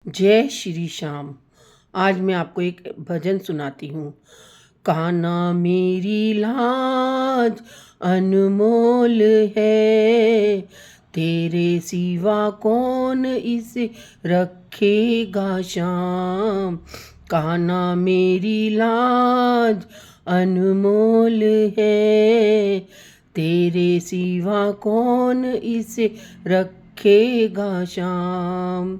जय श्री श्याम। आज मैं आपको एक भजन सुनाती हूँ। कान्हा मेरी लाज अनमोल है, तेरे सिवा कौन इसे रखेगा श्याम। कान्हा मेरी लाज अनमोल है, तेरे सिवा कौन इसे रखेगा श्याम।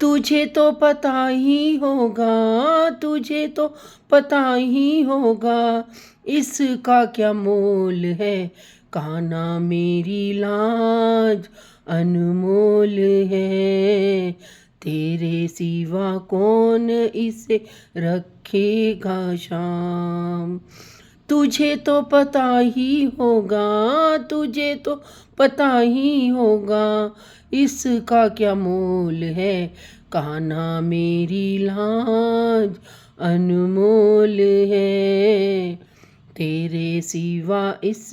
तुझे तो पता ही होगा, तुझे तो पता ही होगा, इसका क्या मोल है। कान्हा मेरी लाज अनमोल है, तेरे सिवा कौन इसे रखेगा श्याम। तुझे तो पता ही होगा, तुझे तो पता ही होगा, इसका क्या मोल है। कान्हा मेरी लाज अनमोल है, तेरे सिवा इस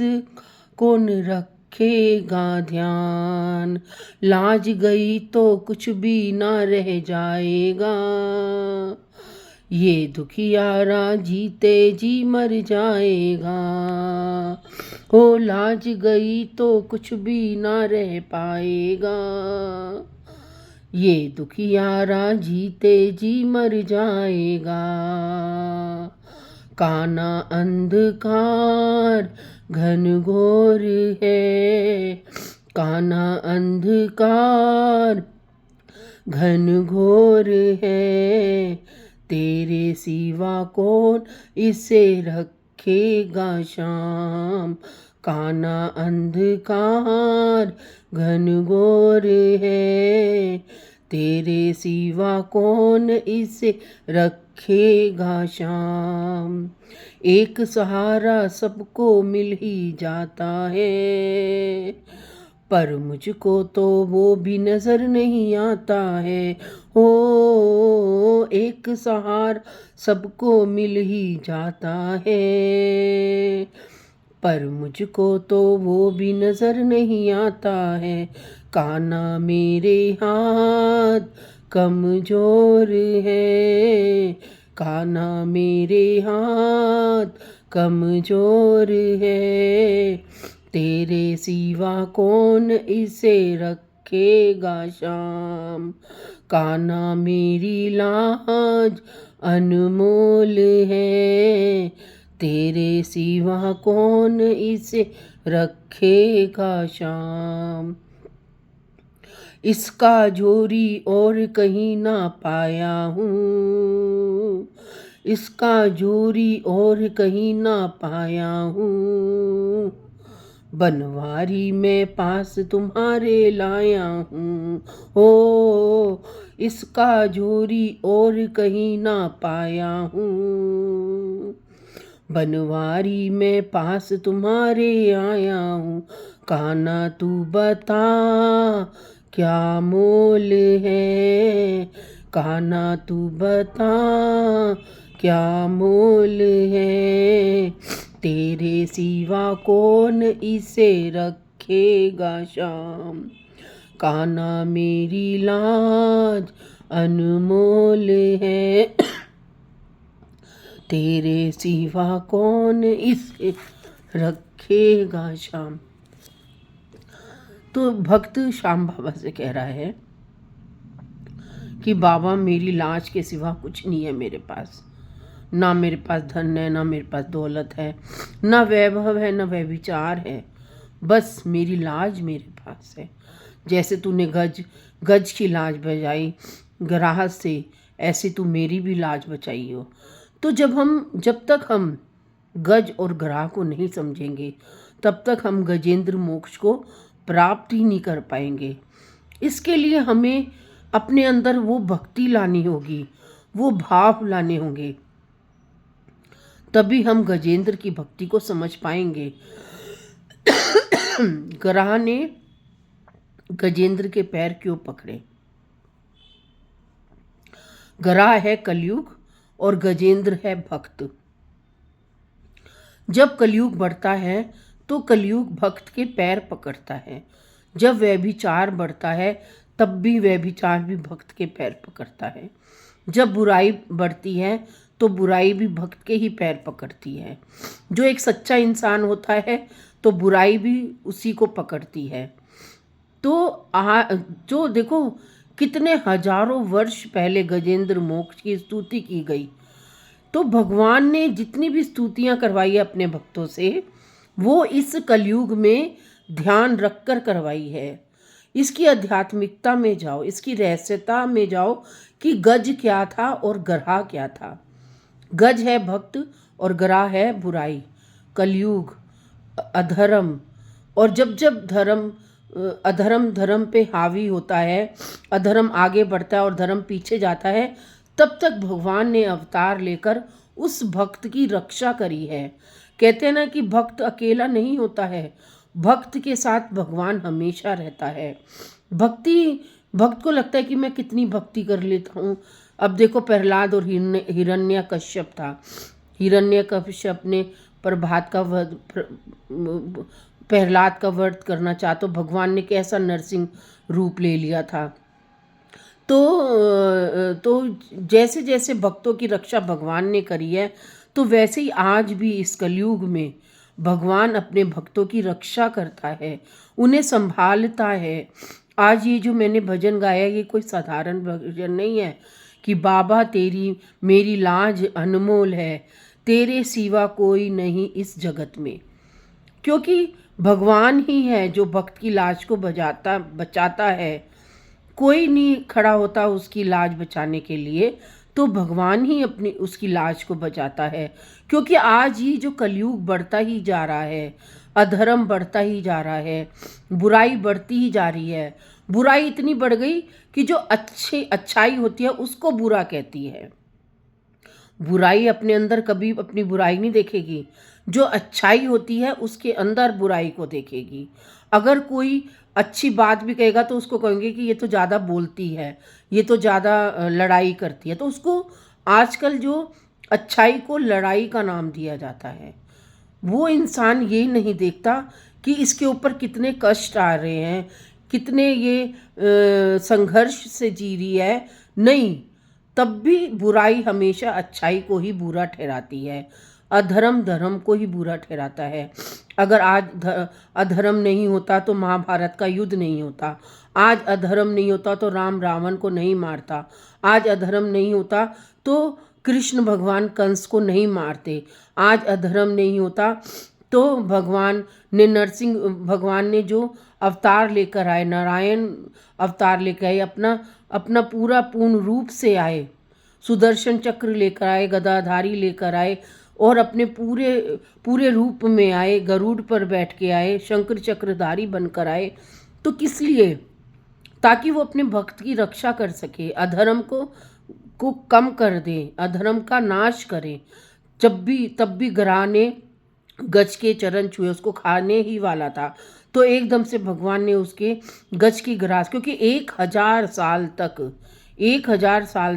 कौन रखेगा ध्यान। लाज गई तो कुछ भी ना रह जाएगा, ये दुखियारा जीते जी मर जाएगा। हो लाज गई तो कुछ भी ना रह पाएगा, ये दुखियारा जीते जी मर जाएगा। कान्हा अंधकार घनघोर है, कान्हा अंधकार घनघोर है, तेरे सिवा कौन इसे रखेगा श्याम। कान्हा अंधकार घनघोर है, तेरे सिवा कौन इसे रखेगा श्याम। एक सहारा सबको मिल ही जाता है, पर मुझको तो वो भी नजर नहीं आता है। हो एक सहारा सबको मिल ही जाता है, पर मुझको तो वो भी नजर नहीं आता है। कान्हा मेरे हाथ कमजोर है, कान्हा मेरे हाथ कमजोर है, तेरे सिवा कौन इसे रखेगा श्याम। कान्हा मेरी लाज अनमोल है, तेरे सिवा कौन इसे रखेगा श्याम। इसका जोरी और कहीं ना पाया हूँ, इसका जोरी और कहीं ना पाया हूँ, बनवारी में पास तुम्हारे लाया हूँ। हो इसका जोरी और कहीं ना पाया हूँ, बनवारी में पास तुम्हारे आया हूँ। कान्हा तू बता क्या मोल है, कान्हा तू बता क्या मोल है, तेरे सिवा कौन इसे रखेगा श्याम। कान्हा मेरी लाज अनमोल है, तेरे सिवा कौन इसे रखेगा श्याम। तो भक्त श्याम बाबा से कह रहा है कि बाबा मेरी लाज के सिवा कुछ नहीं है मेरे पास। ना मेरे पास धन है, ना मेरे पास दौलत है, ना वैभव है, ना व्यभिचार है, बस मेरी लाज मेरे पास है। जैसे तूने गज गज की लाज बचाई ग्राहक से, ऐसे तू मेरी भी लाज बचाई हो। तो जब तक हम गज और ग्राह को नहीं समझेंगे, तब तक हम गजेंद्र मोक्ष को प्राप्त ही नहीं कर पाएंगे। इसके लिए हमें अपने अंदर वो भक्ति लानी होगी, वो भाव लाने होंगे, तभी हम गजेंद्र की भक्ति को समझ पाएंगे। ग्राह ने गजेंद्र के पैर क्यों पकड़े? ग्राह है कलयुग और गजेंद्र है भक्त। जब कलयुग बढ़ता है तो कलयुग भक्त के पैर पकड़ता है, जब व्यभिचार बढ़ता है तब भी व्यभिचार भी भक्त के पैर पकड़ता है। जब बुराई बढ़ती है तो बुराई भी भक्त के ही पैर पकड़ती है। जो एक सच्चा इंसान होता है तो बुराई भी उसी को पकड़ती है। तो जो देखो कितने हजारों वर्ष पहले गजेंद्र मोक्ष की स्तुति की गई, तो भगवान ने जितनी भी स्तुतियां करवाई है अपने भक्तों से, वो इस कलयुग में ध्यान रखकर करवाई है। इसकी आध्यात्मिकता में जाओ, इसकी रहस्यता में जाओ कि गज क्या था और ग्रह क्या था। गज है भक्त और ग्रह है बुराई, कलयुग, अधर्म। और जब जब अधर्म धर्म पे हावी होता है, अधर्म आगे बढ़ता है और धर्म पीछे जाता है, तब तक भगवान ने अवतार लेकर उस भक्त की रक्षा करी है। कहते हैं ना कि भक्त अकेला नहीं होता है, भक्त के साथ भगवान हमेशा रहता है। भक्त को लगता है कि मैं कितनी भक्ति कर लेता हूँ। अब देखो प्रहलाद और हिरण्यकश्यप था। हिरण्यकश्यप ने प्रभात का वध, प्रहलाद का वध करना चाहा तो भगवान ने कैसा नरसिंह रूप ले लिया था। तो जैसे जैसे भक्तों की रक्षा भगवान ने करी है, तो वैसे ही आज भी इस कलयुग में भगवान अपने भक्तों की रक्षा करता है, उन्हें संभालता है। आज ये जो मैंने भजन गाया, ये कोई साधारण भजन नहीं है कि बाबा तेरी मेरी लाज अनमोल है, तेरे सिवा कोई नहीं इस जगत में। क्योंकि भगवान ही है जो भक्त की लाज को बचाता है। कोई नहीं खड़ा होता उसकी लाज बचाने के लिए, तो भगवान ही अपनी उसकी लाज को बचाता है। क्योंकि आज ही जो कलयुग बढ़ता ही जा रहा है, अधर्म बढ़ता ही जा रहा है, बुराई बढ़ती ही जा रही है। बुराई इतनी बढ़ गई कि जो अच्छाई होती है उसको बुरा कहती है। बुराई अपने अंदर कभी अपनी बुराई नहीं देखेगी, जो अच्छाई होती है उसके अंदर बुराई को देखेगी। अगर कोई अच्छी बात भी कहेगा तो उसको कहेंगे कि ये तो ज़्यादा बोलती है, ये तो ज़्यादा लड़ाई करती है। तो उसको आजकल जो अच्छाई को लड़ाई का नाम दिया जाता है। वो इंसान ये नहीं देखता कि इसके ऊपर कितने कष्ट आ रहे हैं, कितने ये संघर्ष से जी रही है। नहीं, तब भी बुराई हमेशा अच्छाई को ही बुरा ठहराती है, अधर्म धर्म को ही बुरा ठहराता है। अगर आज अधर्म नहीं होता तो महाभारत का युद्ध नहीं होता, आज अधर्म नहीं होता तो राम रावण को नहीं मारता, आज अधर्म नहीं होता तो कृष्ण भगवान कंस को नहीं मारते, आज अधर्म नहीं होता तो भगवान ने जो अवतार लेकर आए, नारायण अवतार लेकर आए, अपना पूरा पूर्ण रूप से आए, सुदर्शन चक्र लेकर आए, गदाधारी लेकर आए और अपने पूरे रूप में आए, गरुड़ पर बैठ के आए, शंकर चक्रधारी बनकर आए। तो किस लिए? ताकि वो अपने भक्त की रक्षा कर सके, अधर्म को कम कर दे, अधर्म का नाश करे। तब भी ग्रह ने गज के चरण छुए, उसको खाने ही वाला था, तो एकदम से भगवान ने उसके गज की ग्रास, क्योंकि 1000 साल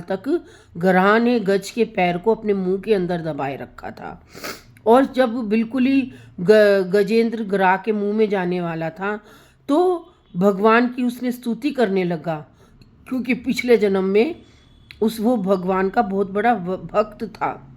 तक ग्रह ने गज के पैर को अपने मुंह के अंदर दबाए रखा था। और जब बिल्कुल ही गजेंद्र ग्रह के मुंह में जाने वाला था तो भगवान की उसने स्तुति करने लगा, क्योंकि पिछले जन्म में वो भगवान का बहुत बड़ा भक्त था।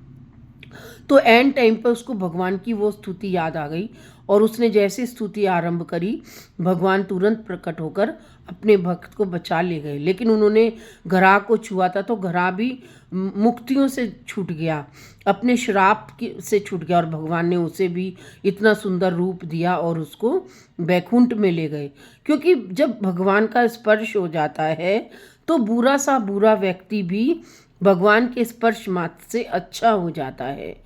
तो एंड टाइम पर उसको भगवान की वो स्तुति याद आ गई और उसने जैसे स्तुति आरंभ करी, भगवान तुरंत प्रकट होकर अपने भक्त को बचा ले गए। लेकिन उन्होंने ग्रह को छुआ था तो ग्रह भी मुक्तियों से छूट गया, अपने श्राप से छूट गया, और भगवान ने उसे भी इतना सुंदर रूप दिया और उसको बैकुंठ में ले गए। क्योंकि जब भगवान का स्पर्श हो जाता है तो बुरा सा बुरा व्यक्ति भी भगवान के स्पर्श मात्र से अच्छा हो जाता है।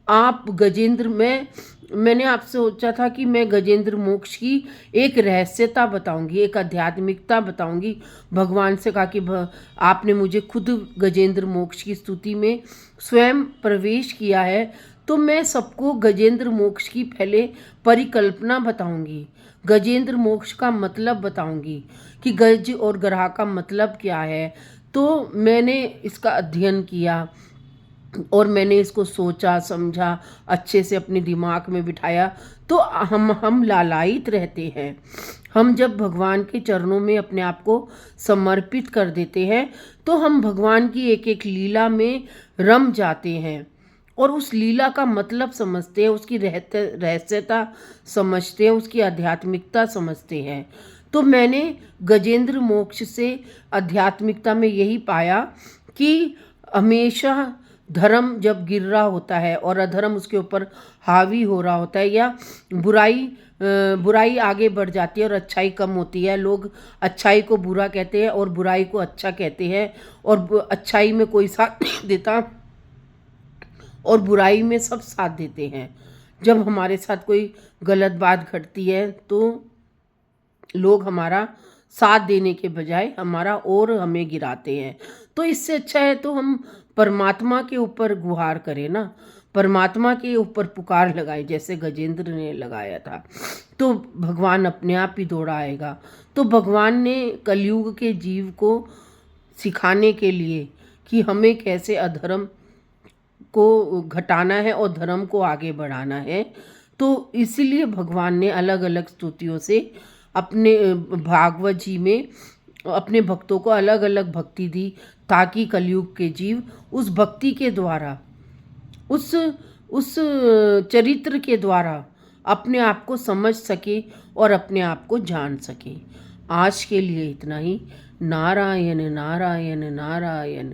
आप गजेंद्र मैंने आपसे सोचा था कि मैं गजेंद्र मोक्ष की एक रहस्यता बताऊंगी, एक आध्यात्मिकता बताऊंगी। भगवान से कहा कि आपने मुझे खुद गजेंद्र मोक्ष की स्तुति में स्वयं प्रवेश किया है, तो मैं सबको गजेंद्र मोक्ष की पहले परिकल्पना बताऊंगी, गजेंद्र मोक्ष का मतलब बताऊंगी कि गज और ग्रह का मतलब क्या है। तो मैंने इसका अध्ययन किया और मैंने इसको सोचा समझा, अच्छे से अपने दिमाग में बिठाया। तो हम लालायित रहते हैं, हम जब भगवान के चरणों में अपने आप को समर्पित कर देते हैं तो हम भगवान की एक एक लीला में रम जाते हैं और उस लीला का मतलब समझते हैं, उसकी रहस्यता समझते हैं, उसकी आध्यात्मिकता समझते हैं। तो मैंने गजेंद्र मोक्ष से आध्यात्मिकता में यही पाया कि हमेशा धर्म जब गिर रहा होता है और अधर्म उसके ऊपर हावी हो रहा होता है, या बुराई आगे बढ़ जाती है और अच्छाई कम होती है, लोग अच्छाई को बुरा कहते हैं और बुराई को अच्छा कहते हैं, और अच्छाई में कोई साथ नहीं देता और बुराई में सब साथ देते हैं। जब हमारे साथ कोई गलत बात घटती है तो लोग हमारा साथ देने के बजाय हमारा और हमें गिराते हैं। तो इससे अच्छा है तो हम परमात्मा के ऊपर गुहार करें ना, परमात्मा के ऊपर पुकार लगाए जैसे गजेंद्र ने लगाया था, तो भगवान अपने आप ही दौड़ा आएगा। तो भगवान ने कलयुग के जीव को सिखाने के लिए कि हमें कैसे अधर्म को घटाना है और धर्म को आगे बढ़ाना है, तो इसीलिए भगवान ने अलग अलग स्तुतियों से अपने भागवत जी में अपने भक्तों को अलग अलग भक्ति दी, ताकि कलयुग के जीव उस भक्ति के द्वारा, उस चरित्र के द्वारा अपने आप को समझ सके और अपने आप को जान सके। आज के लिए इतना ही। नारायण नारायण नारायण।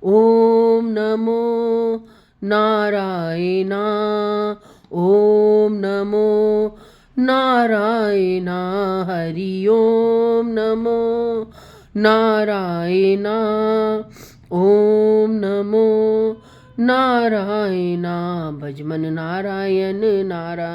ओम नमो नारायणा। ओम नमो नारायणा। हरि ओम नमो नारायणा। ओम नमो नारायणा। भजमन नारायण नारायण।